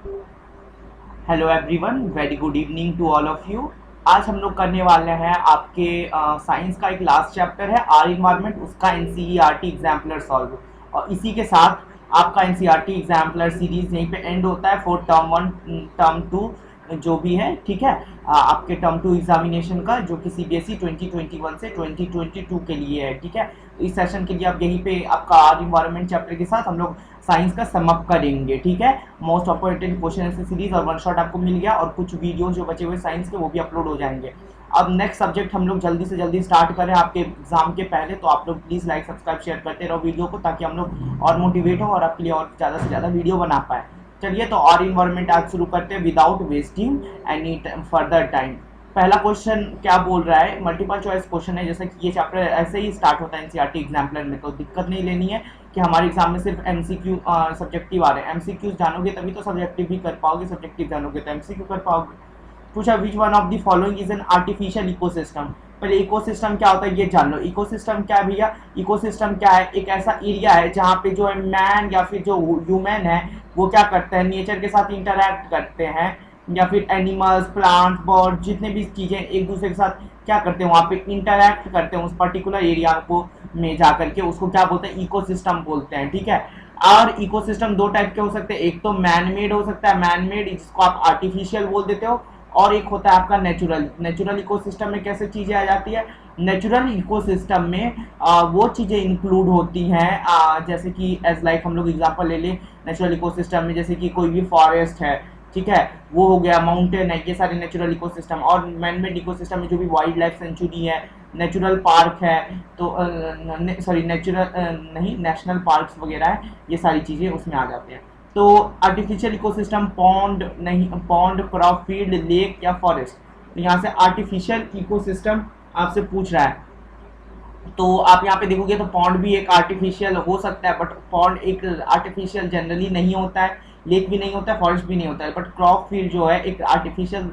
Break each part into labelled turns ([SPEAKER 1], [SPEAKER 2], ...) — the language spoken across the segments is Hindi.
[SPEAKER 1] Hello everyone, very good evening to all of you. आज हम लोग करने वाले हैं आपके साइंस का एक लास्ट चैप्टर है आर इन्वायरमेंट, उसका एनसीईआरटी एग्जाम्पलर सॉल्व। और इसी के साथ आपका एनसीईआरटी एग्जाम्पलर सीरीज यहीं पे एंड होता है for term one term two जो भी है। ठीक है, आपके टर्म टू एग्जामिनेशन का जो कि सीबीएसई 2021 से 2022 के लिए है। ठीक है, तो इस सेशन के लिए आप यहीं पे आपका आर इन्वायरमेंट चैप्टर के साथ हम लोग साइंस का सम अप करेंगे। ठीक है, मोस्ट इंपॉर्टेंट क्वेश्चन सीरीज और वन शॉट आपको मिल गया और कुछ वीडियो जो बचे हुए साइंस के वो भी अपलोड हो जाएंगे। अब नेक्स्ट सब्जेक्ट हम लोग जल्दी से जल्दी स्टार्ट करें आपके एग्जाम के पहले, तो आप लोग प्लीज लाइक सब्सक्राइब शेयर करते रहो वीडियो को, ताकि हम लोग और मोटिवेट हो और आपके लिए और ज़्यादा से ज़्यादा वीडियो बना पाए। चलिए, तो और इन्वायरमेंट आज शुरू करते हैं without wasting any further time. पहला क्वेश्चन क्या बोल रहा है, मल्टीपल चॉइस क्वेश्चन है। जैसे कि ये चैप्टर ऐसे ही स्टार्ट होता है एनसीईआरटी एग्जाम्पलर में, तो दिक्कत नहीं लेनी है कि हमारे एग्जाम में सिर्फ एमसीक्यू सब्जेक्टिव आ रहे हैं। एमसीक्यू जानोगे तभी तो सब्जेक्टिव भी कर पाओगे, सब्जेक्टिव जानोगे तो एमसीक्यू कर पाओगे। पूछा which one of the following is an artificial ecosystem. पहले इकोसिस्टम क्या होता है ये जान लो। इकोसिस्टम क्या है भैया, इकोसिस्टम क्या है, एक ऐसा एरिया है जहाँ पे जो है मैन या फिर जो ह्यूमन है वो क्या करते हैं, नेचर के साथ इंटरैक्ट करते हैं, या फिर एनिमल्स, प्लांट्स, बर्ड, जितने भी चीजें एक दूसरे के साथ क्या करते हैं वहाँ पे इंटरैक्ट करते हैं उस पर्टिकुलर एरिया को में जा करके, उसको क्या बोलते हैं, इकोसिस्टम बोलते हैं। ठीक है, और इकोसिस्टम दो टाइप के हो सकते हैं, एक तो मैन मेड हो सकता है, मैन मेड जिसको आप आर्टिफिशियल बोल देते हो, और एक होता है आपका नेचुरल। नेचुरल इकोसिस्टम में कैसे चीजें आ जाती है, नेचुरल इकोसिस्टम में वो चीजें इंक्लूड होती हैं जैसे कि एज लाइक हम लोग एग्जांपल ले लें नेचुरल इकोसिस्टम में, जैसे कि कोई भी फॉरेस्ट है, ठीक है, वो हो गया, माउंटेन है, ये सारे नेचुरल इकोसिस्टम। और मैनमेड इकोसिस्टम में जो भी वाइल्ड लाइफ सेंचुरी है, नेचुरल पार्क है, तो सॉरी नेचुरल नहीं, नेशनल पार्क्स वगैरह है, ये सारी चीज़ें उसमें आ जाते हैं। तो आर्टिफिशियल इकोसिस्टम पॉन्ड नहीं, पॉन्ड, क्रॉप फील्ड, लेक या फॉरेस्ट। तो यहाँ से आर्टिफिशियल इकोसिस्टम आपसे पूछ रहा है, तो आप यहाँ पे देखोगे तो पॉन्ड भी एक आर्टिफिशियल हो सकता है, बट पॉन्ड एक आर्टिफिशियल जनरली नहीं होता है, लेक भी नहीं होता है, फॉरेस्ट भी नहीं होता है। बट क्रॉप फील्ड जो है एक आर्टिफिशियल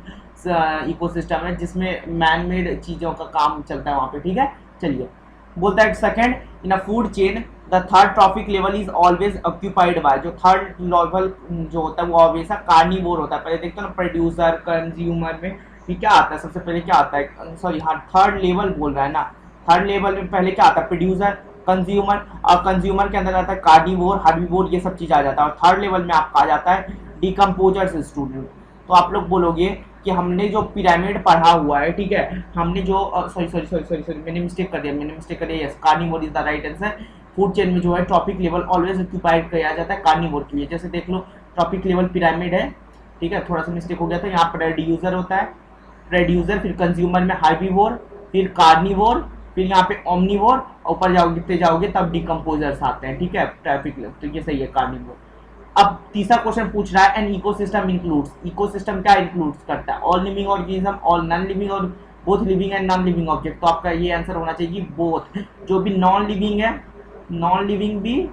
[SPEAKER 1] इकोसिस्टम है जिसमें मैन मेड चीज़ों का काम चलता है वहाँ पे। ठीक है, चलिए, बोलता है second, in a food chain the third trophic level is always occupied by. जो थर्ड लेवल जो होता है वो हमेशा कार्निवोर होता है। पहले देखते हो ना, प्रोड्यूसर, कंज्यूमर में ये क्या आता है, सबसे पहले क्या आता है, सॉरी हाँ, थर्ड लेवल बोल रहा है ना, थर्ड लेवल में पहले क्या आता है, प्रोड्यूसर, कंज्यूमर, और कंज्यूमर के अंदर आता है कार्निवोर, हर्बीवोर, ये सब चीज आ जाता है। और थर्ड लेवल में आपका आ जाता है डिकम्पोजर्स स्टूडेंट। तो आप लोग बोलोगे कि हमने जो पिरामिड पढ़ा हुआ है, ठीक है, हमने जो sorry sorry sorry sorry sorry मैंने मिस्टेक कर दिया, yes, carnivore is the right answer. Food chain में जो है टॉपिक लेवल ऑलवेज ऑक्यूपाइड किया जाता है कार्निवोर के लिए। जैसे देख लो, टॉपिक लेवल पिरामिड है, ठीक है, थोड़ा सा मिस्टेक हो गया था, यहाँ प्रोड्यूसर होता है, प्रोड्यूसर, फिर कंज्यूमर में हार्बीवोर, फिर कार्निवोर, फिर यहाँ पे ओमनीवोर, ऊपर जाओगे तब डिकम्पोजर्स आते हैं। ठीक है, ट्रैफिक, तो ये सही है, कार्निवोर। अब तीसरा क्वेश्चन पूछ रहा है एन इकोसिस्टम इंक्लूड्स। इकोसिस्टम क्या इंक्लूड्स करता है, all living organism, all non living, और both living and non living object. तो आपका ये आंसर होना चाहिए बोथ। जो भी नॉन लिविंग है, नॉन लिविंग भी,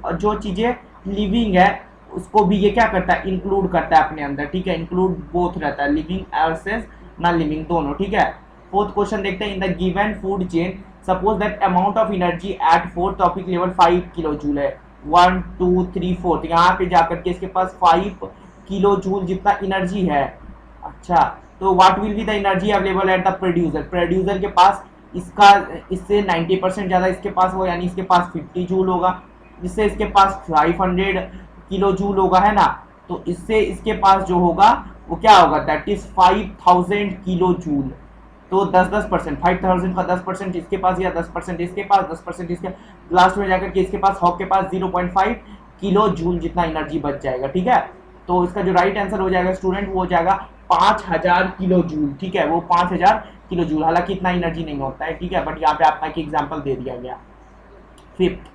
[SPEAKER 1] और जो चीजें लिविंग है उसको भी ये क्या करता है, इंक्लूड करता है अपने अंदर। ठीक है, इंक्लूड बोथ रहता है, लिविंग वर्सेस नॉन लिविंग दोनों। ठीक है, फोर्थ क्वेश्चन देखते हैं, in the given food chain suppose that amount of energy at fourth topic level 5 kilo joule है, 1 2 3 4, यहाँ पे जाकर के इसके पास 5 किलो जूल जितना एनर्जी है। अच्छा, तो what will be the energy available at the producer. Producer के पास इसका इससे 90% ज़्यादा इसके पास हो, यानी इसके पास 50 जूल होगा, जिससे इसके पास 500 किलो जूल होगा, है ना। तो इससे इसके पास जो होगा वो क्या होगा, दैट इज 5000 किलो जूल। तो 10-10%, 5000 का 10% इसके पास, या 10% इसके पास, 10% इसके, लास्ट में जाकर के इसके पास, हॉक के पास 0.5 किलो जूल जितना एनर्जी बच जाएगा। ठीक है, तो इसका जो राइट आंसर हो जाएगा स्टूडेंट, वो हो जाएगा 5000 किलो जूल। ठीक है, वो 5000 किलो जूल, हालांकि इतना एनर्जी नहीं होता है। ठीक है, बट यहाँ पे आपका एक एग्जाम्पल दे दिया गया। Fifth,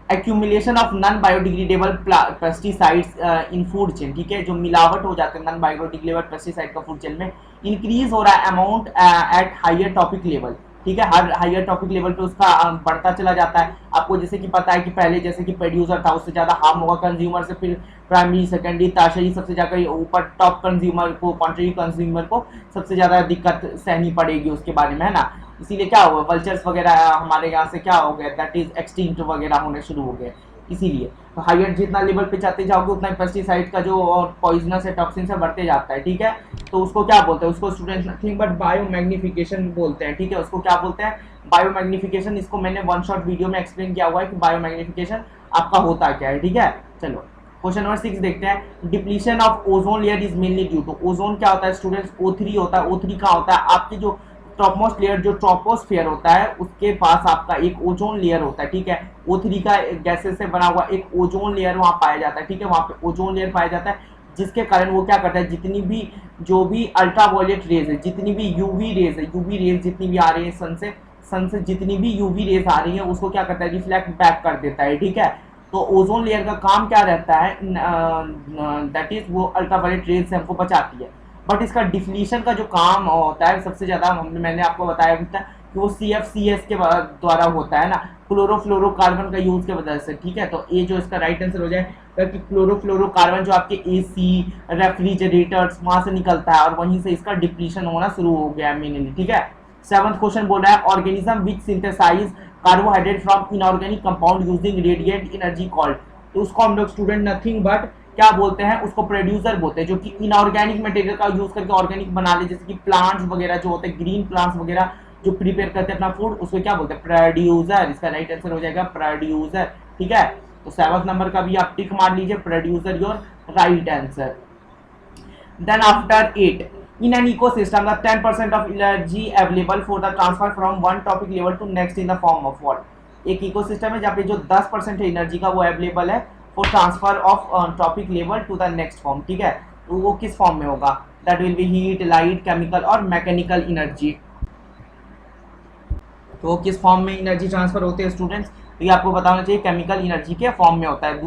[SPEAKER 1] accumulation of non biodegradable pesticides in food chain. ठीक है, जो मिलावट हो जाते हैं नॉन बायोडिग्रेडेबल पेस्टिसाइड का फूड चेन में, इंक्रीज हो रहा है amount at higher trophic level. ठीक है, हर हायर टॉपिक लेवल पे उसका बढ़ता चला जाता है। आपको जैसे कि पता है कि पहले जैसे कि प्रोड्यूसर था उससे ज़्यादा हार्म होगा कंज्यूमर से, फिर प्राइमरी, सेकेंडरी, टर्शरी, सबसे जाकर ऊपर टॉप कंज्यूमर को, कॉन्ट्री कंज्यूमर को सबसे ज़्यादा दिक्कत सहनी पड़ेगी उसके बारे में, है ना। इसीलिए क्या हुआ, वल्चर्स वगैरह हमारे यहाँ से क्या हो गया, दैट इज एक्सटिंक्ट वगैरह होने शुरू हो गए। इसीलिए तो हायर जितना लेवल पे जाते जाओगे उतना पेस्टिसाइड का जो और पॉइजनस है टॉक्सिन से बढ़ते जाता है, ठीक है। तो उसको क्या बोलते हैं, उसको स्टूडेंट्स नथिंग बट बायोमैग्निफिकेशन बोलते हैं, ठीक है। उसको क्या बोलते हैं, बायोमैग्निफिकेशन। इसको मैंने वन शॉट वीडियो में एक्सप्लेन किया हुआ है कि बायोमैग्निफिकेशन आपका होता क्या है, ठीक है। चलो क्वेश्चन नंबर 6 देखते हैं। Depletion of ozone layer is mainly due to, ozone क्या होता है स्टूडेंट्स, O3 होता है। O3 कहाँ होता है, आपकी जो टॉपमोस्ट लेयर जो ट्रोपोस्फेयर होता है उसके पास आपका एक ओजोन लेयर होता है, ठीक है। O3 का गैसेस से बना हुआ एक ओजोन लेयर वहां पाया जाता है, ठीक है। वहां पे ओजोन लेयर पाया जाता है, जिसके कारण वो क्या करता है, जितनी भी जो भी अल्ट्रावायलेट रेज है, जितनी भी यूवी रेज है, यूवी रेज जितनी भी आ रही है सन से जितनी भी यूवी रेज आ रही है उसको क्या करता है, रिफ्लेक्ट बैक कर देता है, ठीक है। तो ओजोन लेयर का काम क्या रहता है, दैट इज वो अल्ट्रावायलेट रेज से हमको बचाती है। बट इसका डिफ्लीशन का जो काम होता है सबसे ज्यादा मैंने आपको बताया था कि वो CFCS के द्वारा होता है ना, क्लोरोफ्लोरोकार्बन का यूज के वजह से, ठीक है। तो ये जो इसका राइट आंसर हो जाए कि क्लोरोफ्लोरोकार्बन जो आपके AC रेफ्रिजरेटर्स वहां से निकलता है और वहीं से इसका डिप्लीशन होना शुरू हो गया है मेनली, ठीक है। 7th क्वेश्चन बोल रहा है organism which synthesize carbohydrate from inorganic compound using radiant energy called. तो उसको हम लोग स्टूडेंट नथिंग बट क्या बोलते हैं, उसको प्रोड्यूसर बोलते हैं, जो कि इनऑर्गेनिक मटेरियल का यूज करके ऑर्गेनिक बना ले, जैसे कि प्लांट्स वगैरह जो होते हैं, ग्रीन प्लांट्स वगैरह जो प्रिपेयर करते हैं अपना फूड, उसको क्या बोलते हैं, प्रोड्यूसर। इसका राइट आंसर हो जाएगा प्रोड्यूसर, ठीक है। तो 7th नंबर का भी आप टिक मार लीजिए, producer your right answer. Then after 8, in an ecosystem, the 10% of energy available for the transfer from one topic level to next in the form of what? एक इकोसिस्टम है जहाँ पे जो 10% है एनर्जी का वो अवेलेबल है for transfer of trophic level to the next form, ठीक है। तो वो किस फॉर्म में होगा, that will be heat, light, chemical और मैकेनिकल एनर्जी। तो वो किस फॉर्म में एनर्जी ट्रांसफर होते हैं स्टूडेंट्स, तो ये आपको बताना चाहिए केमिकल एनर्जी के फॉर्म में होता है, एक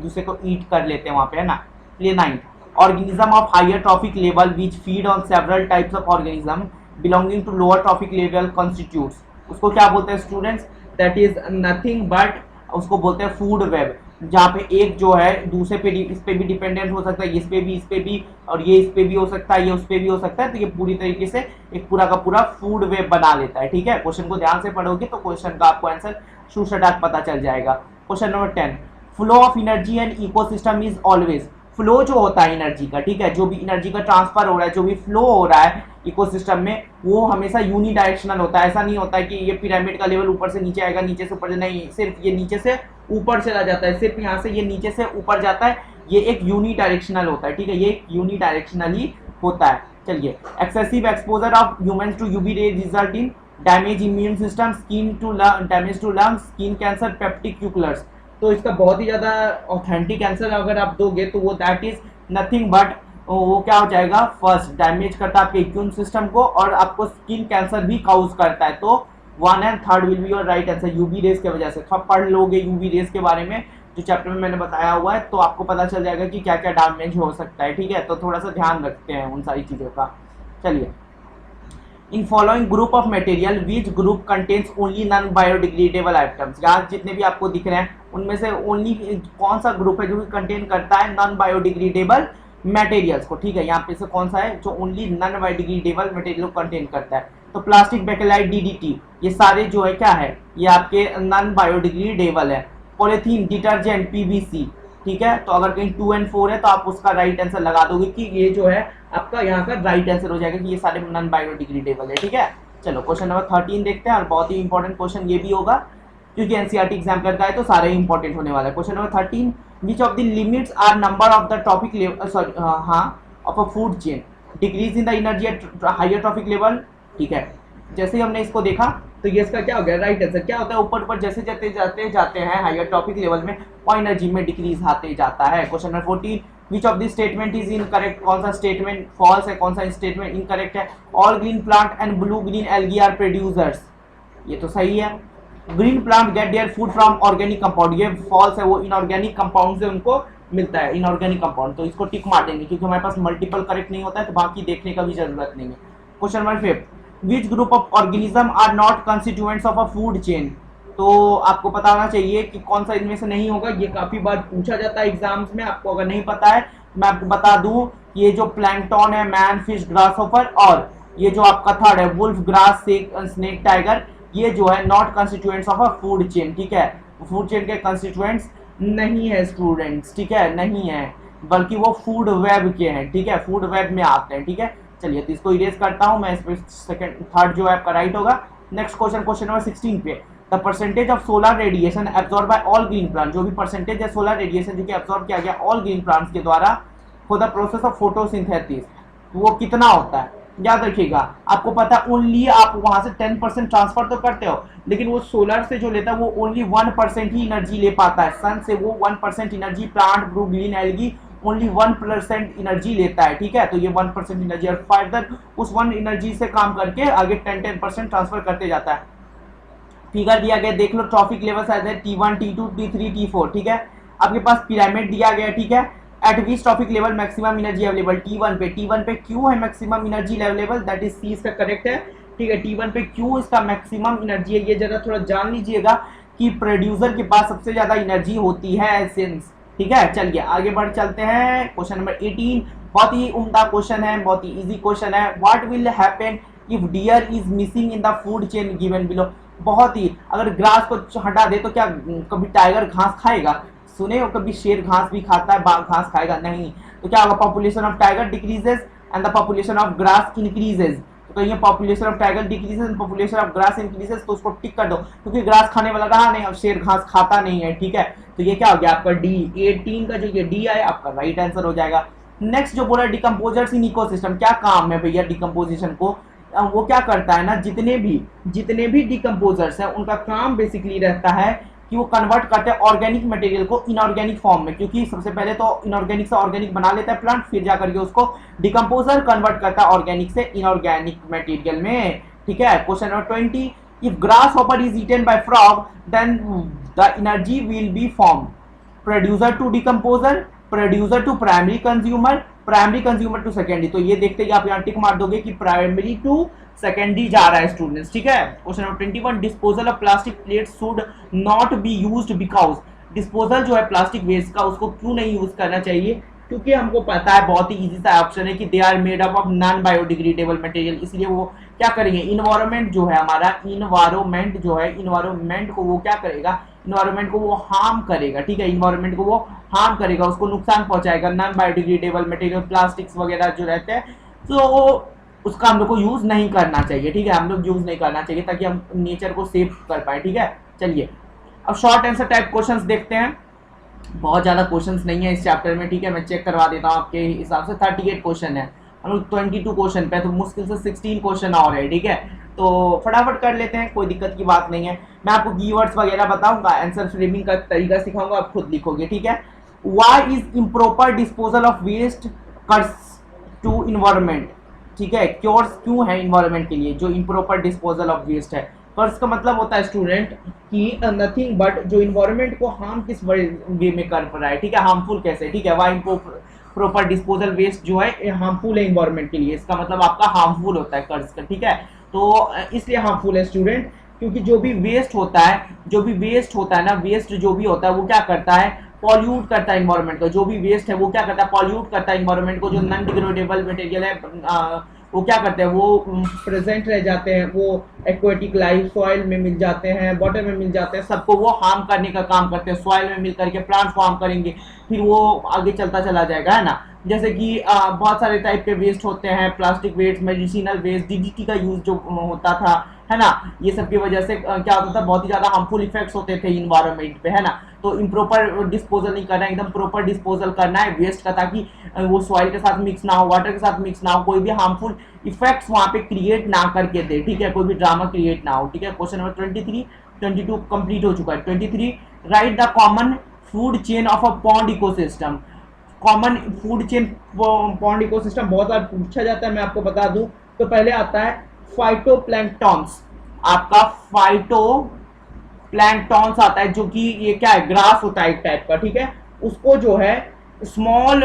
[SPEAKER 1] दूसरे को ईट कर लेते हैं वहाँ पे, है ना। ये 9th, organism of higher trophic level which feed on several types of organism belonging to lower trophic level constitutes, उसको क्या बोलते हैं students, that is nothing but उसको बोलते हैं फूड वेब, जहाँ पे एक जो है दूसरे पे इस पे भी डिपेंडेंट हो सकता है, इस पे भी और ये इस पे भी हो सकता है, ये उस पे भी हो सकता है। तो ये पूरी तरीके से एक पूरा का पूरा फूड वेब बना लेता है, ठीक है। क्वेश्चन को ध्यान से पढ़ोगे तो क्वेश्चन का आपको आंसर शूशटाक पता चल जाएगा। Question number 10, flow of energy and ecosystem is always, flow जो होता है एनर्जी का, ठीक है, जो भी एनर्जी का ट्रांसफर हो रहा है, जो भी फ्लो हो रहा है इकोसिस्टम में, वो हमेशा यूनिडायरेक्शनल होता है। ऐसा नहीं होता है कि ये पिरामिड का लेवल ऊपर से नीचे आएगा, नीचे से ऊपर, नहीं, सिर्फ ये नीचे से ऊपर चला जाता है, सिर्फ यहाँ से ये नीचे से ऊपर जाता है, ये एक यूनिडायरेक्शनल होता है, ठीक है, ये एक यूनिडायरेक्शनल ही होता है। चलिए, excessive exposure of humans to UV ray result in damage immune system, damage to lungs, skin cancer, peptic ulcers. तो इसका बहुत ही ज़्यादा ऑथेंटिक आंसर अगर आप दोगे तो वो दैट इज नथिंग बट वो क्या हो जाएगा, फर्स्ट डैमेज करता है आपके इम्यून सिस्टम को और आपको स्किन कैंसर भी काउज करता है। तो 1 and 3 will be your right answer, UV rays की वजह से। तो आप पढ़ लोगे यूवी रेस के बारे में जो चैप्टर में मैंने बताया हुआ है, तो आपको पता चल जाएगा कि क्या क्या डैमेज हो सकता है, ठीक है। तो थोड़ा सा ध्यान रखते हैं उन सारी चीज़ों का। चलिए, in following group of material which group contains only non biodegradable items, यहाँ जितने भी आपको दिख रहे हैं उनमें से ओनली कौन सा ग्रुप है जो कि कंटेन करता है नॉन बायोडिग्रेडेबल मटेरियल्स को, ठीक है। यहाँ पे से कौन सा है जो ओनली नॉन बायोडिग्रेडेबल मटेरियल को कंटेन करता है, तो प्लास्टिक, बेकेलाइट, DDT, ये सारे जो है क्या है, ये आपके नॉन बायोडिग्रेडेबल है। पॉलीथीन, डिटर्जेंट, PVC, ठीक है। तो अगर कहीं 2 और 4 है तो आप उसका राइट आंसर लगा दोगे कि ये जो है आपका यहाँ का राइट आंसर हो जाएगा कि ये सारे नॉन बायोडिग्रेडेबल है, ठीक है। चलो क्वेश्चन नंबर 13 देखते हैं, और बहुत ही इंपॉर्टेंट क्वेश्चन ये भी होगा क्योंकि NCERT एग्जाम्पलर का है तो सारे ही इंपॉर्टेंट होने वाला है। Question number 13, which of the limits are number of the trophic level, sorry of a food chain, decrease in the energy at higher trophic level, ठीक है। जैसे ही हमने इसको देखा तो ये इसका क्या हो गया, राइट आंसर क्या होता है, ऊपर ऊपर जैसे जाते हैं हायर टॉपिक लेवल में और एनर्जी में डिक्रीज आते जाता है। Question number 14, which of this statement is incorrect, कौन सा स्टेटमेंट फॉल्स है, कौन सा स्टेटमेंट इनकरेक्ट है। All green plant and blue green algae are producers, ये तो सही है। Green plant get their food from organic compound, ये फॉल्स है, वो इनऑर्गेनिक कंपाउंड से उनको मिलता है, इनऑर्गेनिक कंपाउंड। तो इसको टिक मार देंगे क्योंकि हमारे पास मल्टीपल करेक्ट नहीं होता है तो बाकी देखने का भी जरूरत नहीं है। Question number 5, which group of organism are not constituents of a food chain, तो आपको पता होना चाहिए कि कौन सा इनमें से नहीं होगा। ये काफी बार पूछा जाता है एग्जाम्स में, आपको अगर नहीं पता है मैं आपको बता दूं, ये जो प्लैंकटन है, मैन फिश, ग्रासहोपर, और ये जो आपका थर्ड है वुल्फ ग्रास, स्नेक टाइगर, ये जो है not constituents of a food chain, ठीक है। फूड चेन के कंस्टिट्यूएंट्स नहीं है स्टूडेंट्स, ठीक है, नहीं है, बल्कि वो फूड वेब के हैं, ठीक है, फूड वेब में आते हैं, ठीक है। चलिए तो इसको इरेज करता हूं मैं, इस पे सेकंड थर्ड जो है आपका राइट होगा। नेक्स्ट क्वेश्चन, क्वेश्चन नंबर 16 पे, the percentage of solar radiation absorb by all green plant, जो भी परसेंटेज है सोलर रेडिएशन जो कि एब्जॉर्ब किया गया ऑल ग्रीन प्लांट्स के द्वारा for the process of photosynthesis, वो कितना होता है, याद रखिएगा। आपको पता है ओनली आप वहां से 10% ट्रांसफर तो करते हो, लेकिन वो सोलर से जो लेता है वो ओनली 1% ही एनर्जी ले पाता है, सन से वो 1% energy, plant blue green algae only 1% energy लेता है, ठीक है। तो ये 1% एनर्जी और फर्दर उस 1 एनर्जी से काम करके आगे 10% ट्रांसफर करते जाता है। फिगर दिया गया देख लो, ट्रॉफिक लेवल है T1 T2 T3 T4, ठीक है। आपके पास पिरामिड दिया गया, ठीक है। At which trophic level maximum energy available, T1 पे क्यू है maximum energy available, that is C इसका करेक्ट है, ठीक है। T1 पे क्यू इसका मैक्सिमम एनर्जी है, ये जरा थोड़ा जान लीजिएगा कि प्रोड्यूसर के पास सबसे ज्यादा एनर्जी होती है सिंस, ठीक है। चलिए आगे बढ़ चलते हैं, क्वेश्चन नंबर 18, बहुत ही उम्दा क्वेश्चन है, बहुत ही इजी क्वेश्चन है। What will happen if deer is missing in the food chain given below, बहुत ही, अगर ग्रास को हटा दे तो क्या कभी टाइगर घास खाएगा, सुने हो कभी शेर घास भी खाता है, बाघ घास खाएगा नहीं, तो क्या होगा, population of tiger decreases and the population of grass increases, तो कहीं population of tiger decreases and population of grass increases, तो उसको टिक कर दो, क्योंकि ग्रास खाने वाला रहा नहीं, अब शेर घास खाता नहीं है, ठीक है। तो ये क्या हो गया आपका डी, 18 का जो ये डी है आपका राइट आंसर हो जाएगा। नेक्स्ट जो बोला डिकम्पोजर्स इन इकोसिस्टम, क्या काम है भैया डिकम्पोजिशन को, वो क्या करता है ना, जितने भी डिकम्पोजर्स हैं उनका काम बेसिकली रहता है कि वो कन्वर्ट करते हैं ऑर्गेनिक मटेरियल को इनऑर्गेनिक फॉर्म में, क्योंकि सबसे पहले तो इनऑर्गेनिक से ऑर्गेनिक बना लेता है प्लांट, फिर जाकर के उसको डिकम्पोजर कन्वर्ट करता है ऑर्गेनिक से इनऑर्गेनिक मटेरियल में, ठीक है। Question number 20, if grasshopper is eaten by frog then the energy will be form, producer to decomposer, producer to primary consumer, primary consumer to secondary, तो ये देखते ही आप यहाँ टिक मार दोगे कि प्राइमरी टू सेकेंडरी जा रहा है स्टूडेंट्स, ठीक है। Question number 21, disposal of plastic plate should not be used because, disposal जो है प्लास्टिक वेस्ट का उसको क्यों नहीं यूज करना चाहिए, क्योंकि हमको पता है बहुत ही इजी सा ऑप्शन है कि they are made up of non biodegradable material, इसलिए वो क्या करेंगे, इन्वायरमेंट जो है हमारा, इन्वायरमेंट जो है, इन्वायरमेंट को वो क्या करेगा, इन्वायरमेंट को वो हार्म करेगा, ठीक है, इन्वायरमेंट को वो हार्म करेगा, उसको नुकसान पहुंचाएगा, नॉन बायोडिग्रेडेबल मटेरियल प्लास्टिक्स वगैरह जो रहते हैं, तो उसका हम लोग को यूज नहीं करना चाहिए, ठीक है, हम लोग यूज नहीं करना चाहिए ताकि हम नेचर को सेव कर पाए, ठीक है। चलिए अब शॉर्ट आंसर टाइप क्वेश्चंस देखते हैं, बहुत ज्यादा क्वेश्चंस नहीं है इस चैप्टर में, ठीक है, मैं चेक करवा देता हूँ आपके हिसाब से, 38 क्वेश्चन है, हम लोग 22 क्वेश्चन पे, तो मुश्किल से 16 क्वेश्चन और है, ठीक है, तो फटाफट कर लेते हैं, कोई दिक्कत की बात नहीं है। मैं आपको कीवर्ड्स वगैरह बताऊंगा, आंसर फ्रेमिंग का तरीका सिखाऊंगा, आप खुद लिखोगे, ठीक है। Why is improper disposal of waste curse to environment, ठीक है, क्योर्स क्यों है इन्वायरमेंट के लिए, जो इम्प्रॉपर डिस्पोजल ऑफ वेस्ट है, कर्स का मतलब होता है स्टूडेंट कि नथिंग बट जो इन्वायरमेंट को हार्म किस वे में कर रहा है, ठीक है, हार्मफुल कैसे, ठीक है, वाई प्रॉपर डिस्पोजल वेस्ट जो है हार्मफुल है इन्वायरमेंट के लिए, इसका मतलब आपका हार्मफुल होता है कर्स का, ठीक है, तो इसलिए हार्मफुल है स्टूडेंट, क्योंकि जो भी वेस्ट होता है, जो भी वेस्ट होता है ना, वेस्ट जो भी होता है वो क्या करता है, पॉल्यूट करता है इन्वायरमेंट को, जो भी वेस्ट है वो क्या करता है, पॉल्यूट करता है इन्वायरमेंट को, जो नॉन डिग्रेडेबल मटेरियल है वो क्या करते हैं, वो प्रेजेंट रह जाते हैं, वो एक्वेटिक लाइफ सॉइल में मिल जाते हैं, वाटर में मिल जाते हैं, सबको वो हार्म करने का काम करते हैं, सॉइल में मिल करके प्लांट्स को हार्म करेंगे, फिर वो आगे चलता चला जाएगा, है ना। जैसे कि बहुत सारे टाइप के वेस्ट होते हैं, plastic waste, medicinal waste, DDT का यूज जो होता था, है ना, ये सब की वजह से क्या होता था, बहुत ही ज्यादा हार्मफुल इफेक्ट्स होते थे इन्वायरमेंट पे, है ना। तो इम्प्रॉपर डिस्पोजल नहीं करना है, एकदम प्रॉपर डिस्पोजल करना है वेस्ट का, ताकि वो सॉइल के साथ मिक्स ना हो, वाटर के साथ मिक्स ना हो, कोई भी हार्मफुल इफेक्ट्स वहां पे क्रिएट ना करके दे, ठीक है, कोई भी ड्रामा क्रिएट ना हो, ठीक है। क्वेश्चन नंबर 23, 22 कंप्लीट हो चुका है। 23, right the common food chain of a pond ecosystem, common food chain pond ecosystem बहुत बार पूछा जाता है, मैं आपको बता दूं, तो पहले आता है फाइटोप्लैंक्टॉन्स, आपका फाइटोप्लैंक्टॉन्स आता है, जो कि ये क्या है, ग्रास होता है एक टाइप का, ठीक है, उसको जो है स्मॉल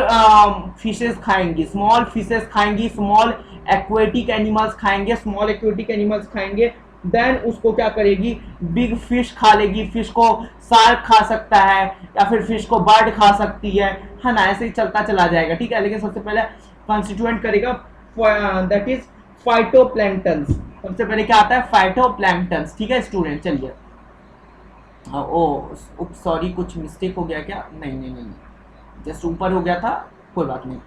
[SPEAKER 1] फिशेस खाएंगी, स्मॉल फिशेस खाएंगी, स्मॉल एक्वेटिक एनिमल्स खाएंगे, स्मॉल एक्वेटिक एनिमल्स खाएंगे, देन उसको क्या करेगी, बिग फिश खा लेगी, फिश को शार्क खा सकता है, या फिर फिश को बर्ड खा सकती है ना, ऐसे ही चलता चला जाएगा, ठीक है। लेकिन सबसे पहले कॉन्स्टिट्यूएंट करेगा दैट इज फाइटोप्लैंक्टन्स, सबसे पहले क्या आता है, फाइटोप्लैंक्टन्स, ठीक है स्टूडेंट। चलिए ओ सॉरी, कुछ मिस्टेक हो गया क्या? नहीं नहीं नहीं, जस्ट ऊपर हो गया था, कोई बात नहीं।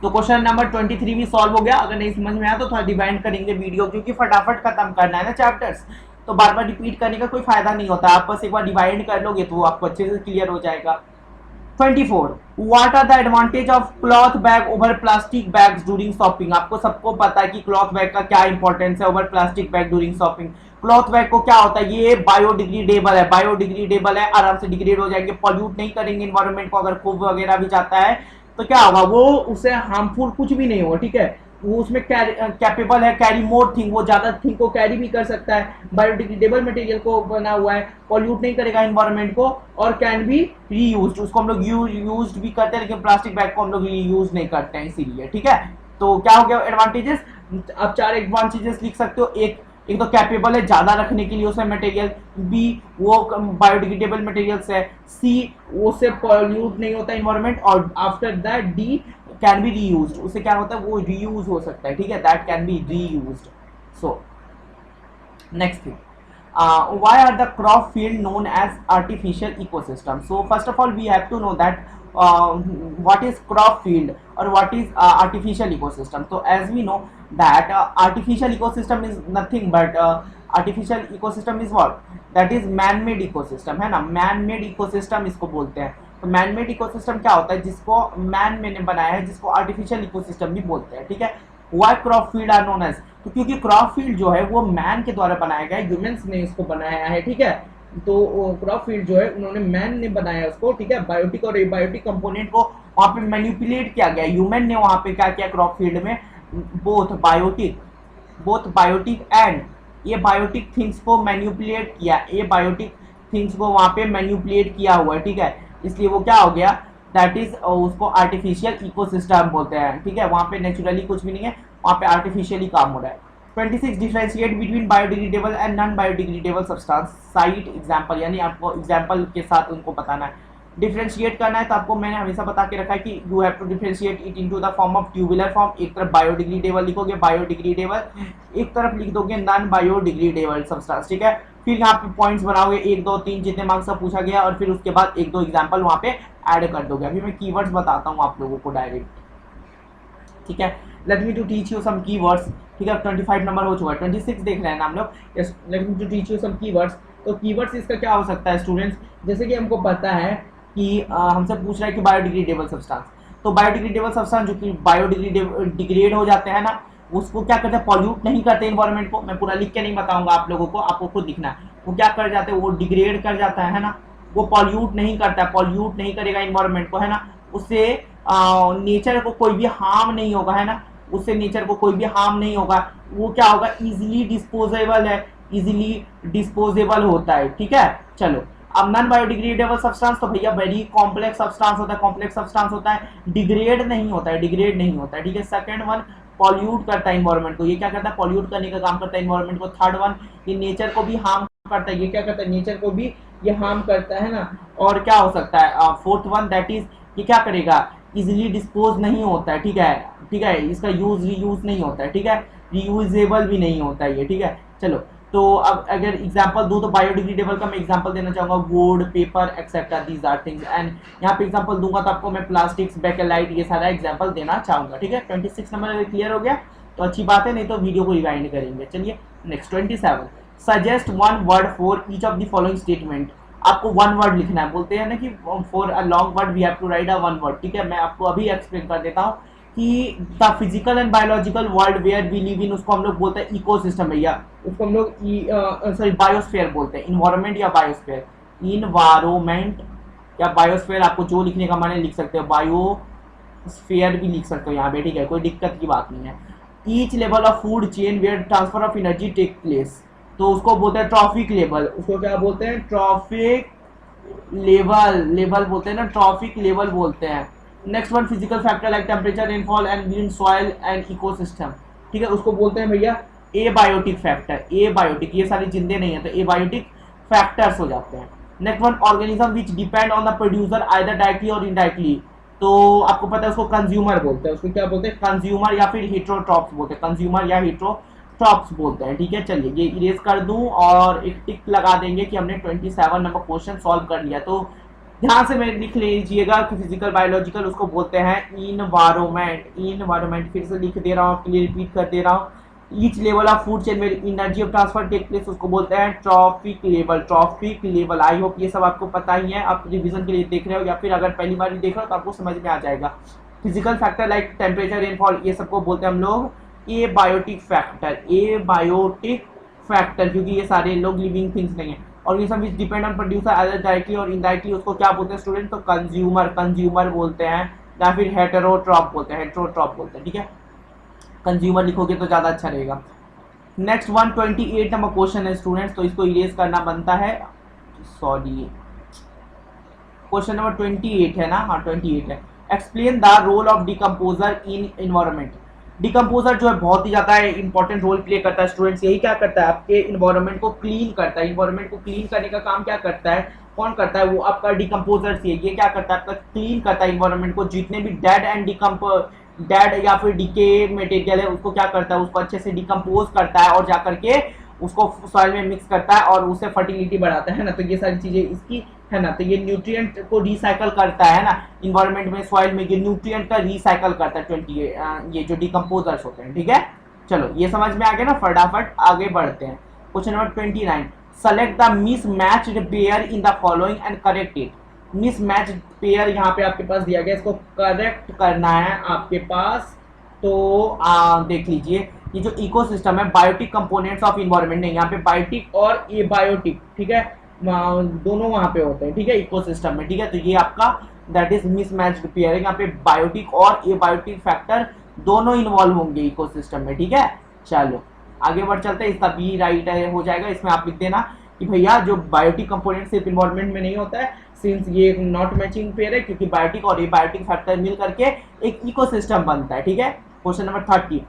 [SPEAKER 1] तो क्वेश्चन नंबर 23 भी सॉल्व हो गया। अगर नहीं समझ में आया तो थोड़ा डिवाइड करेंगे वीडियो, क्योंकि फटाफट खत्म करना है ना चैप्टर्स, तो बार बार रिपीट करने का कोई फायदा नहीं होता। आप बस एक बार डिवाइड कर लोगे तो वो आपको अच्छे से क्लियर हो जाएगा। 24, what are the advantage of cloth bag over plastic bags during shopping? आपको सबको पता है कि क्लॉथ बैग का क्या इंपॉर्टेंस है over plastic bag during shopping. Cloth bag को क्या होता है, ये बायोडिग्रेडेबल है, बायोडिग्रेडेबल है, आराम से डिग्रेड हो जाएंगे, पॉल्यूट नहीं करेंगे इन्वायरमेंट को। अगर खूब वगैरह भी जाता है तो क्या होगा, वो उससे हार्मफुल कुछ भी नहीं होगा, ठीक है। वो उसमें कैपेबल है, कैरी मोर थिंग, वो ज्यादा थिंग को कैरी भी कर सकता है, बायोडिग्रेडेबल मटेरियल को बना हुआ है, पॉल्यूट नहीं करेगा इन्वायरमेंट को, और कैन बी रीयूज्ड। उसको हम लोग यूज्ड भी करते हैं, लेकिन प्लास्टिक बैग को हम लोग रीयूज नहीं करते हैं, इसीलिए, ठीक है। तो क्या हो गया एडवांटेजेस? अब 4 एडवांटेजेस लिख सकते हो। एक तो कैपेबल है ज्यादा रखने के लिए उसमें मटेरियल, बी वो बायोडिग्रेडेबल मटेरियल्स है, सी वो से पॉल्यूट नहीं होता इन्वायरमेंट, और after that D can be reused, उससे क्या होता है वो रीयूज हो सकता है, ठीक है, that can be reused. So next thing, why are the crop field known as artificial ecosystem? So first of all we have to know that what is crop field or what is artificial ecosystem. So as we know that artificial ecosystem is nothing but artificial ecosystem is what, that is man made ecosystem, है ना, man made ecosystem इसको बोलते हैं। तो मैन मेड इकोसिस्टम क्या होता है, जिसको मैन ने बनाया है, जिसको आर्टिफिशियल इकोसिस्टम भी बोलते हैं, ठीक है। Why crop field are known as, तो क्योंकि क्रॉप फील्ड जो है वो मैन के द्वारा बनाया गया है, ह्यूमंस ने इसको बनाया है, ठीक है। तो क्रॉप फील्ड जो है उन्होंने मैन ने बनाया उसको, ठीक है। बायोटिक और एबायोटिक कंपोनेंट को वहाँ पे मैनिपुलेट किया गया, ह्यूमन ने वहाँ पे क्या किया क्रॉप फील्ड में, बोथ बायोटिक एंड ये बायोटिक थिंग्स को मैनिपुलेट किया, ये बायोटिक थिंग्स को वहाँ पे मैनिपुलेट किया हुआ है, ठीक है। इसलिए वो क्या हो गया, दैट इज उसको आर्टिफिशियल इकोसिस्टम बोलते हैं, ठीक है। वहाँ पे नेचुरली कुछ भी नहीं है, वहाँ पे आर्टिफिशियली काम हो रहा है। 26, differentiate between biodegradable and non biodegradable substance, site example, यानी आपको एग्जांपल के साथ उनको बताना है, डिफरेंशिएट करना है। तो आपको मैंने हमेशा बता के रखा है कि you have to differentiate it into the form of tubular form. एक तरफ बायोडिग्रेडेबल लिखोगे बायोडिग्रेडेबल, एक तरफ लिख दोगे नॉन बायोडिग्रेडेबल सब्सटेंस, ठीक है। फिर यहाँ पे पॉइंट्स बनाओगे 1 2 3 जितने मार्क्स का पूछा गया, और फिर उसके बाद 1 2 एग्जांपल वहाँ पे ऐड कर दोगे। अभी मैं कीवर्ड्स बताता हूँ आप लोगों को डायरेक्ट, ठीक है। Let me to teach you some keywords, ठीक है। 25 नंबर हो चुका है, 26 देख रहे हैं ना हम लोग। Yes, let me to teach you some keywords. तो कीवर्ड्स इसका क्या हो सकता है स्टूडेंट्स, जैसे कि हमको पता है कि हमसे पूछ रहा है कि बायोडिग्रेडेबल सब्सटेंस, तो बायोडिग्रेडेबल सब्सटेंस जो कि डिग्रेड हो जाते हैं ना, उसको क्या करते हैं, पॉल्यूट नहीं करते इन्वायरमेंट को। मैं पूरा लिख के नहीं बताऊंगा आप लोगों को, आपको खुद लिखना है। वो क्या कर जाते हैं, वो डिग्रेड कर जाता है ना, वो पॉल्यूट नहीं करता, पॉल्यूट नहीं करेगा इन्वायरमेंट को, है ना। उससे नेचर को कोई भी हार्म नहीं होगा, है ना, उससे नेचर को कोई भी हार्म नहीं होगा। वो क्या होगा, इजीली डिस्पोजेबल है, इजीली डिस्पोजेबल होता है, ठीक है। चलो, अब नॉन बायोडिग्रेडेबल सब्सटेंस तो भैया वेरी कॉम्प्लेक्स सब्सटेंस होता है, कॉम्प्लेक्स सब्सटेंस होता है, डिग्रेड नहीं होता है, डिग्रेड नहीं होता है, ठीक है। सेकंड वन, पॉल्यूट करता है इन्वायरमेंट को, ये क्या करता है, पॉल्यूट करने का काम करता है इन्वायरमेंट को। थर्ड वन, ये नेचर को भी हार्म करता है, ये क्या करता है, नेचर को भी ये हार्म करता है ना। और क्या हो सकता है, फोर्थ वन, दैट इज ये क्या करेगा, इजीली डिस्पोज नहीं होता है, ठीक है, ठीक है। इसका यूज रीयूज नहीं होता है, ठीक है, रीयूजेबल भी नहीं होता है ये, ठीक है। चलो, तो अब अगर एग्जांपल दूं तो बायोडिग्रेडेबल का मैं एग्जांपल देना चाहूंगा, wood, paper etcetera, these are things. And यहाँ पे एग्जांपल दूंगा तो आपको मैं प्लास्टिक्स, बेकेलाइट, ये सारा एग्जांपल देना चाहूंगा, ठीक है। 26 नंबर अगर क्लियर हो गया तो अच्छी बात है, नहीं तो वीडियो को रिवाइंड करेंगे। चलिए next 27, suggest one word for each of the following statement. आपको वन वर्ड लिखना है, बोलते हैं ना कि for a long word we have to write a one word, ठीक है। मैं आपको अभी एक्सप्लेन कर देता हूँ कि the physical and biological world where we live in, उसको हम लोग बोलते हैं इकोसिस्टम भैया, उसको हम लोग सॉरी बायोस्फीयर बोलते हैं, इन्वायरमेंट या बायोस्फीयर, इन्वायरमेंट या बायोस्फीयर, आपको जो लिखने का मन है लिख सकते हो, बायोस्फीयर भी लिख सकते हो यहाँ पे, ठीक है, कोई दिक्कत की बात नहीं है। Each level of food chain where transfer of energy take place, तो उसको बोलते हैं ट्रॉफिक लेवल, उसको क्या बोलते हैं, ट्रॉफिक लेवल, लेवल बोलते हैं ना, ट्रॉफिक लेवल बोलते हैं। Next one, physical factor like temperature, rainfall and wind, soil and ecosystem, ठीक है, उसको बोलते हैं भैया ए बायोटिक फैक्टर, ए बायोटिक, ये सारी जिंदे नहीं है तो ए बायोटिक फैक्टर्स हो जाते हैं। Next one, organism which depend on the producer either directly और इनडायरेक्टली, तो आपको पता है उसको कंज्यूमर बोलते हैं, उसको क्या बोलते हैं, कंज्यूमर या फिर हेट्रोट्रॉप्स बोलते हैं, कंज्यूमर या हेट्रोट्रॉप्स ट्रॉप्स बोलते हैं, ठीक है। चलिए ये इरेज कर दूं और एक टिक लगा देंगे कि हमने 27 नंबर क्वेश्चन सॉल्व कर लिया। तो ध्यान से मेरे लिख लीजिएगा कि फिजिकल बायोलॉजिकल उसको बोलते हैं इन्वायरमेंट। इन्वायरमेंट फिर से लिख दे रहा हूँ, आपके लिए रिपीट कर दे रहा हूँ। Each level of food chain में energy of transfer take place, उसको बोलते हैं trophic level. Trophic level, I hope ये सब आपको पता ही है, आप रिवीजन के लिए देख रहे हो या फिर अगर पहली बार देख रहे हो तो आपको समझ में आ जाएगा। Physical factor like temperature, rainfall, ये सबको बोलते हैं हम लोग ए बायोटिक फैक्टर। ए बायोटिक फैक्टर, क्योंकि ये सारे लोग लिविंग थिंग्स नहीं है। Organism which depend on producer either directly और इनडायरेक्टली, उसको क्या बोलते हैं स्टूडेंट? तो कंज्यूमर, कंज्यूमर बोलते हैं, या फिर हेटेरोट्रॉप बोलते हैं, हेटेरोट्रॉप बोलते हैं, ठीक है। कंज्यूमर लिखोगे तो ज़्यादा अच्छा रहेगा। नेक्स्ट 128 नंबर क्वेश्चन है स्टूडेंट्स, तो इसको इरेज करना बनता है, सॉरी क्वेश्चन नंबर 28 है ना, हाँ 28 है। Explain the role of decomposer in environment. Decomposer जो है बहुत ही ज्यादा इंपॉर्टेंट रोल प्ले करता है स्टूडेंट्स। यही क्या करता है? आपके इन्वायरमेंट को क्लीन करता है। इन्वायरमेंट को क्लीन करने का काम क्या करता है? कौन करता है? वो आपका डिकम्पोजर है। ये क्या करता है? आपका क्लीन करता है इन्वायरमेंट को। जितने भी डेड एंड डेड या फिर डिके मटेरियल है उसको क्या करता है? उसको अच्छे से डिकम्पोज करता है और जाकर के उसको सॉइल में मिक्स करता है और उससे फर्टिलिटी बढ़ाता है ना। तो ये सारी चीजें इसकी है ना। तो ये न्यूट्रिएंट को रिसाइकल करता है ना, इन्वायरमेंट में सॉइल में ये न्यूट्रिएंट का रिसाइकल करता है 20 ये जो डिकम्पोजर्स होते हैं, ठीक है। चलो ये समझ में आ गया ना, फटाफट आगे बढ़ते हैं। Question number 29, select the mismatched pair in the following and correct it. Mismatched pair यहाँ पे आपके पास दिया गया, इसको करेक्ट करना है आपके पास। तो देख लीजिए, ये जो इकोसिस्टम है, बायोटिक कंपोनेंट्स ऑफ इन्वायरमेंट नहीं, यहाँ पे बायोटिक और एबायोटिक, ठीक है, दोनों वहां पे होते हैं, ठीक है, इकोसिस्टम में, ठीक है। तो ये आपका दैट इज मिसमैच्ड पेयर है। यहाँ पे बायोटिक और एबायोटिक फैक्टर दोनों इन्वॉल्व होंगे इकोसिस्टम में, ठीक है। चलो आगे बढ़ चलते हैं, इसका बी राइट हो जाएगा। इसमें आप लिख देना कि भैया जो बायोटिक कंपोनेंट सिर्फ इन्वायरमेंट में नहीं होता है, सिंस ये नॉट मैचिंग पेयर है, क्योंकि बायोटिक और एबायोटिक फैक्टर मिल करके एक इकोसिस्टम बनता है, ठीक है। Question number 30,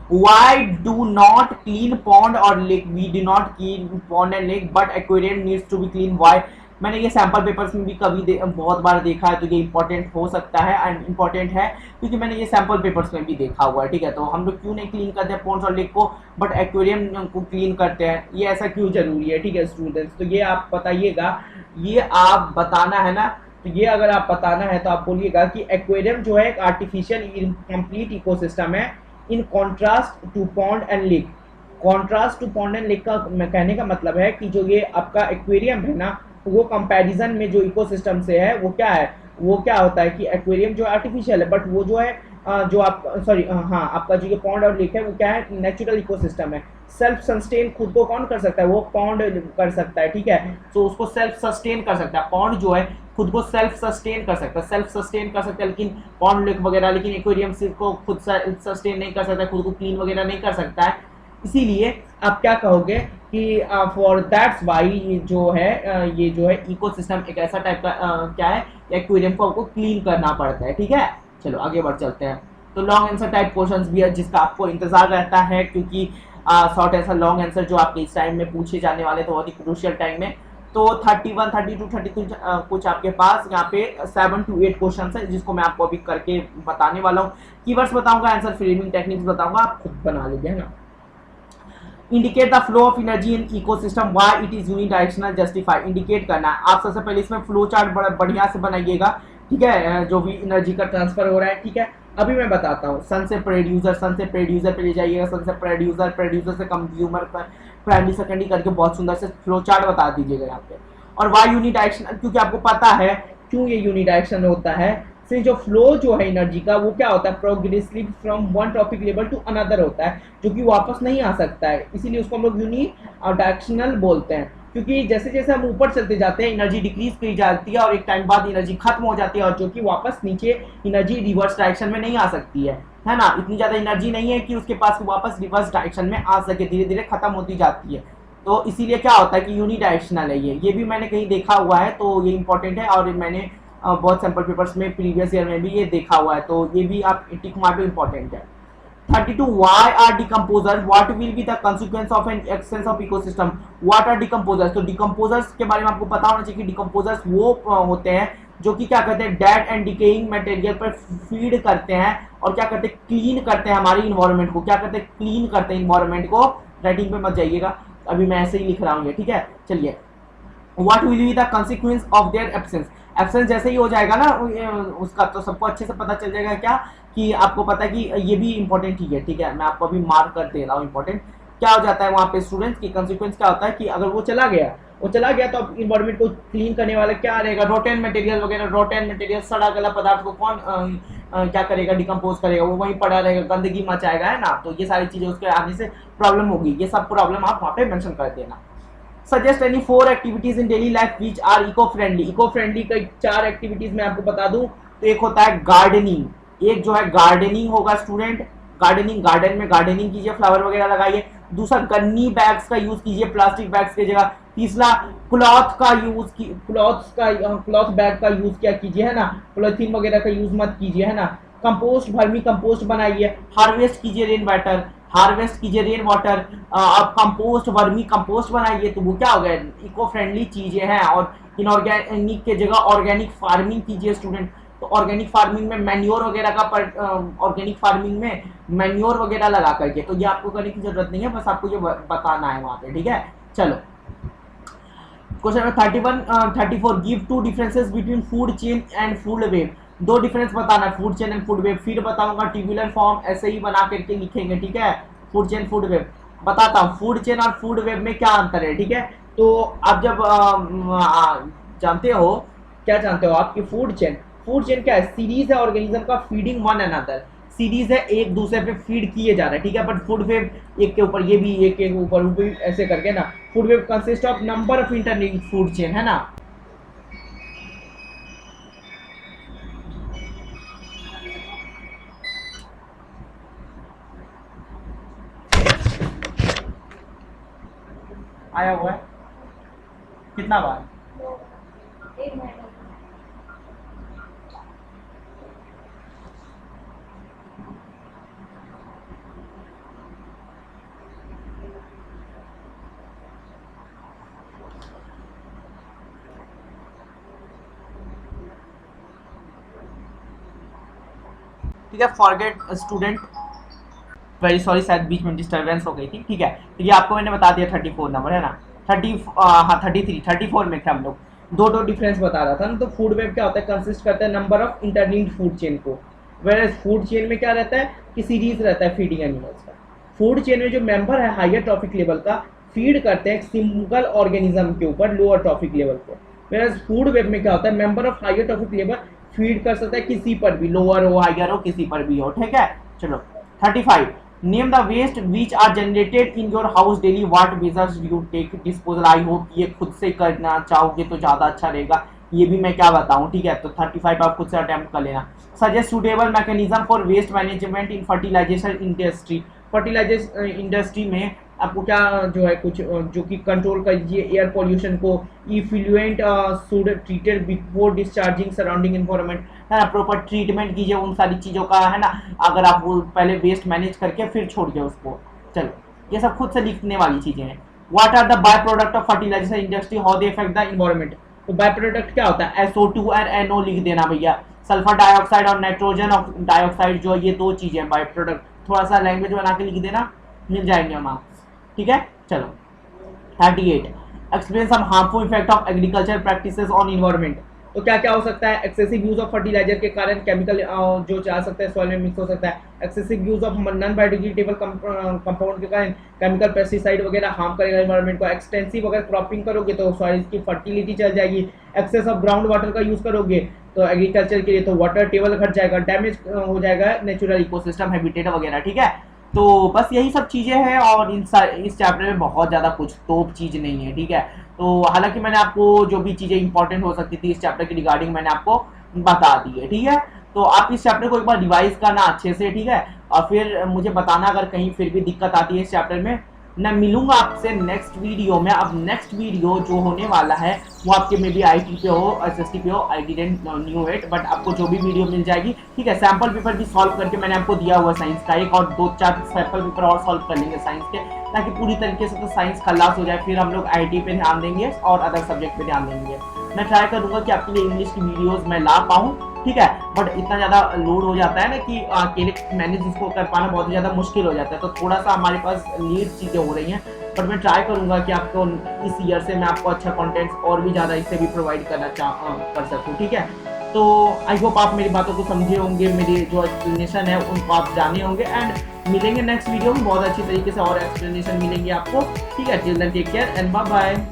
[SPEAKER 1] why do not clean pond or lake? We do not clean pond and lake but aquarium needs to be clean. Why? मैंने ये सैंपल पेपर्स में भी बहुत बार देखा है, तो ये इंपॉर्टेंट हो सकता है एंड इंपॉर्टेंट है क्योंकि मैंने ये सैंपल पेपर्स में भी देखा हुआ है, ठीक है। तो हम लोग क्यों नहीं क्लीन करते हैं पॉन्ड्स और लेक को, बट एक्वेरियम को क्लीन करते हैं, ये ऐसा क्यों जरूरी है, ठीक है स्टूडेंट्स। तो ये आप बताइएगा, ये आप बताना है ना। तो ये अगर आप बताना है तो आप बोलिएगा कि एक्वेरियम जो है एक आर्टिफिशियल इनकम्प्लीट इकोसिस्टम है in contrast to pond and lake. Contrast to pond and lake का कहने का मतलब है कि जो ये आपका एक्वेरियम है ना, वो कंपैरिजन में जो इकोसिस्टम से है वो क्या है, वो क्या होता है कि एक्वेरियम जो आर्टिफिशियल है, बट वो जो है जो आप सॉरी हाँ आपका जो ये पॉन्ड और लेक है वो क्या है, नेचुरल इकोसिस्टम है। सेल्फ सस्टेन खुद को कौन कर सकता है? वो पॉन्ड कर सकता है, ठीक है। तो उसको सेल्फ सस्टेन कर सकता है, पॉन्ड जो है खुद को सेल्फ सस्टेन कर सकता है, सेल्फ सस्टेन कर सकता है, लेकिन पॉन्ड लेक वगैरह, लेकिन एक्वेरियम को खुद सस्टेन नहीं कर सकता, खुद को क्लीन वगैरह नहीं कर सकता है। इसीलिए आप क्या कहोगे कि फॉर दैट्स वाई जो है ये जो है इकोसिस्टम एक ऐसा टाइप का क्या है, एक्वेरियम को आपको क्लीन करना पड़ता है, ठीक है। चलो आगे बढ़ चलते हैं। तो लॉन्ग आंसर टाइप क्वेश्चंस भी है जिसका आपको इंतजार रहता है, क्योंकि शॉर्ट आंसर लॉन्ग आंसर जो आपके इस टाइम में पूछे जाने वाले थे बहुत ही क्रूशियल टाइम में। तो 31, 32, 33 कुछ आपके पास यहाँ पे 7 to 8 क्वेश्चन है जिसको मैं आपको अभी करके बताने वाला हूँ। कीवर्ड्स बताऊंगा, आंसर फ्रेमिंग टेक्निक्स बताऊंगा, आप खुद बना लीजिए, है ना। Indicate the flow of energy in ecosystem, why it is unidirectional, justify. Indicate करना है आप सबसे पहले, इसमें फ्लो चार्ट बड़ा बढ़िया से बनाइएगा, ठीक है, जो भी एनर्जी का ट्रांसफर हो रहा है, ठीक है। अभी मैं बताता हूँ, सन से प्रोड्यूसर पे ले जाइएगा, सन से प्रोड्यूसर से कंज्यूमर पर, प्राइमरी सेकेंडरी करके बहुत सुंदर से फ्लो चार्ट बता दीजिएगा यहाँ पे। और वाई यूनिडायरेक्शनल, क्योंकि आपको पता है क्यों ये यूनिडायरेक्शनल होता है। से जो फ्लो जो है एनर्जी का वो क्या होता है, progressively from one trophic level to another होता है, जो कि वापस नहीं आ सकता है, इसीलिए उसको हम लोग यूनिडायरेक्शनल बोलते हैं। क्योंकि जैसे जैसे हम ऊपर चलते जाते हैं एनर्जी डिक्रीज की जाती है और एक टाइम बाद एनर्जी खत्म हो जाती है, और जो कि वापस नीचे एनर्जी रिवर्स डायरेक्शन में नहीं आ सकती है ना। इतनी ज्यादा एनर्जी नहीं है कि उसके पास वापस रिवर्स डायरेक्शन में आ सके, धीरे धीरे खत्म होती जाती है। तो इसीलिए क्या होता है कि यूनिडायरेक्शनल है ये भी मैंने कहीं देखा हुआ है, तो ये इंपॉर्टेंट है और मैंने बहुत सैम्पल पेपर्स में प्रीवियस ईयर में भी ये देखा हुआ है, तो ये भी आप टिक मार दो, इंपॉर्टेंट है। 32, why are decomposers, what will be the consequence of an excess of ecosystem, what are decomposers। तो decomposers के बारे में आपको पता होना चाहिए कि decomposers वो होते हैं जो कि क्या करते हैं, डेड एंड डिकेइंग मटेरियल पर फीड करते हैं और क्या करते हैं, क्लीन करते हैं हमारी इन्वायरमेंट को, क्या करते हैं, क्लीन करते हैं इन्वायरमेंट को। राइटिंग पे मत जाइएगा, अभी मैं ऐसे ही लिख रहा हूँ, ठीक है। चलिए, what will be the consequence of their absence. Absence जैसे ही हो जाएगा ना उसका, तो सबको अच्छे से पता चल जाएगा क्या, कि आपको पता है कि ये भी इंपॉर्टेंट चीज है, ठीक है। मैं आपको अभी मार्क कर दे रहा हूँ इंपॉर्टेंट। क्या हो जाता है वहाँ पे स्टूडेंट्स की कंसिक्वेंस क्या होता है कि अगर वो चला गया तो अब इन्वायरमेंट को क्लीन करने वाला क्या रहेगा, रोटेन मटेरियल वगैरह, रोटेन मटेरियल सड़ा गला पदार्थ को कौन क्या करेगा, डिकम्पोज करेगा, वो वहीं पड़ा रहेगा, गंदगी मचाएगा, है ना। तो ये सारी चीजें उसके आने से प्रॉब्लम होगी, ये सब प्रॉब्लम आप वहाँ पे मेंशन कर देना। Suggest any 4 activities in daily life which are eco friendly. Eco friendly का 4 एक्टिविटीज मैं आपको बता दूं, तो एक होता है गार्डनिंग, एक जो है गार्डनिंग होगा स्टूडेंट, गार्डनिंग, गार्डन में गार्डनिंग कीजिए, फ्लावर वगैरह लगाइए। दूसरा गन्नी बैग्स का यूज कीजिए प्लास्टिक बैग्स की जगह। तीसरा क्लॉथ का यूज, क्लॉथ बैग का यूज क्या कीजिए, है ना, पॉलिथीन वगैरह का यूज मत कीजिए, है ना। कंपोस्ट, वर्मी कंपोस्ट बनाइए, हार्वेस्ट कीजिए रेन वाटर, हार्वेस्ट कीजिए रेन वाटर, आप कंपोस्ट, वर्मी कंपोस्ट बनाइए, तो वो क्या हो गया, इको फ्रेंडली चीजें हैं। और इनऑर्गेनिक के जगह ऑर्गेनिक फार्मिंग कीजिए स्टूडेंट। तो ऑर्गेनिक फार्मिंग में मैन्योर वगैरह का, ऑर्गेनिक फार्मिंग में मैन्योर वगैरह लगा करके, तो ये आपको करने की जरूरत नहीं है, बस आपको ये बताना है वहां पे, ठीक है। चलो, question number 34, give 2 differences between food chain and food web. 2 difference बताना है, food chain and food web. फिर बताऊंगा टेबुलर फॉर्म ऐसे ही बना करके लिखेंगे, ठीक है। फूड चेन, फूड वेब बताता हूँ। फूड चेन और फूड वेब में क्या अंतर है, ठीक है। तो आप जब जानते हो, क्या जानते हो आप कि फूड चेन क्या है, सीरीज है ऑर्गेनिज्म का फीडिंग वन अनदर, सीरीज है, एक दूसरे पे फीड किए जा रहे हैं, ठीक है। बट फूड वेब एक के ऊपर ये भी, एक के ऊपर वो भी, ऐसे करके ना। Food web consist of number of interlinked food chain, है ना। आया हुआ है कितना बार, ठीक है। फॉरगेट स्टूडेंट, वेरी सॉरी, शायद बीच में डिस्टर्बेंस हो गई थी, ठीक है। तो ये आपको मैंने बता दिया 34 नंबर, है ना। 33, 34 में थे हम लोग। दो डिफरेंस बता रहा था ना। तो फूड वेब क्या होता है, कंसिस्ट करता है number of interlinked food chain को, वेयर फूड चेन में क्या रहता है कि सीरीज रहता है फीडिंग एनिमल्स का। फूड चेन में जो मेंबर है हायर ट्रॉफिक लेवल का, फीड करते हैं सिंगल ऑर्गेनिज्म के ऊपर लोअर ट्रॉफिक लेवल को। वेयर फूड वेब में क्या होता है, member of higher trophic level feed कर सकता है किसी पर भी, लोअर हो, हायर हो, किसी पर भी हो, ठीक है। चलो, 35, name the waste which are generated in your house daily, what measures you take disposal. I hope ये खुद से करना चाहोगे तो ज्यादा अच्छा रहेगा, ये भी मैं क्या बताऊं, ठीक है। तो 35 आप खुद से अटेम्प्ट कर लेना। Suggest suitable mechanism for waste management in fertilization industry. Fertilization industry में आपको क्या जो है कुछ जो कि कंट्रोल कीजिए एयर पॉल्यूशन को, effluent should treated before discharging surrounding environment, है ना। प्रॉपर ट्रीटमेंट कीजिए उन सारी चीज़ों का, है ना। अगर आप वो पहले वेस्ट मैनेज करके फिर छोड़िए उसको। चलो, ये सब खुद से लिखने वाली चीज़ें हैं। What are the by product of fertilization industry, how they effect the environment. तो बाय प्रोडक्ट क्या होता है, SO2 और NO लिख देना भैया। सल्फर डाइऑक्साइड और नाइट्रोजन डाइऑक्साइड जो ये 2 चीज़ें बाय प्रोडक्ट, थोड़ा सा लैंग्वेज बना के लिख देना, मिल जाएंगे मार्क्स, ठीक है। चलो, 38, explain some harmful effect of agriculture practices on environment. तो क्या क्या हो सकता है, एक्सेसिव यूज ऑफ फर्टिलाइजर के कारण केमिकल जो जा सकता है सॉइल में मिक्स हो सकता है। Excessive use of non biodegradable compound के कारण केमिकल पेस्टिसाइड वगैरह हार्म करेगा इन्वायरमेंट को। एक्सटेंसिव अगर क्रॉपिंग करोगे तो सॉइल की फर्टिलिटी चल जाएगी। एक्सेस ऑफ ग्राउंड वाटर का यूज करोगे तो एग्रीकल्चर के लिए तो वाटर टेबल घट जाएगा, डैमेज हो जाएगा नेचुरल इकोसिस्टम हैबिटेट वगैरह, ठीक है। तो बस यही सब चीज़ें हैं और इस चैप्टर में बहुत ज़्यादा कुछ तोप चीज़ नहीं है, ठीक है। तो हालांकि मैंने आपको जो भी चीज़ें इंपॉर्टेंट हो सकती थी इस चैप्टर की रिगार्डिंग मैंने आपको बता दी है, ठीक है। तो आप इस चैप्टर को एक बार रिवाइज करना अच्छे से, ठीक है। और फिर मुझे बताना अगर कहीं फिर भी दिक्कत आती है इस चैप्टर में। मैं मिलूंगा आपसे नेक्स्ट वीडियो में। अब नेक्स्ट वीडियो जो होने वाला है वो आपके में भी IT पे हो, SST पे हो, I didn't knew it, but आपको जो भी वीडियो मिल जाएगी, ठीक है। सैम्पल पेपर भी सॉल्व करके मैंने आपको दिया हुआ साइंस का, एक और 2-4 सैम्पल पेपर और सॉल्व कर लेंगे साइंस के, ताकि पूरी तरीके से तो साइंस खलास हो जाए। फिर हम लोग IT पे ध्यान देंगे और अदर सब्जेक्ट पे ध्यान देंगे। मैं ट्राई करूंगा कि आपके लिए इंग्लिश की वीडियोस मैं ला पाऊँ, ठीक है। बट इतना ज़्यादा लोड हो जाता है ना कि अकेले मैनेज इसको कर पाना बहुत ही ज़्यादा मुश्किल हो जाता है, तो थोड़ा सा हमारे पास लीड चीज़ें हो रही हैं। बट मैं ट्राई करूंगा कि आपको इस ईयर से मैं आपको अच्छा कंटेंट्स और भी ज़्यादा इससे भी प्रोवाइड करना कर सकूँ, ठीक है। तो आई होप आप मेरी बातों को समझे होंगे, मेरी जो एक्सप्लेनेशन है उनको आप जाने होंगे, एंड मिलेंगे नेक्स्ट वीडियो में बहुत अच्छी तरीके से और एक्सप्लेनेशन मिलेंगे आपको, ठीक है। Till then take care and bye bye.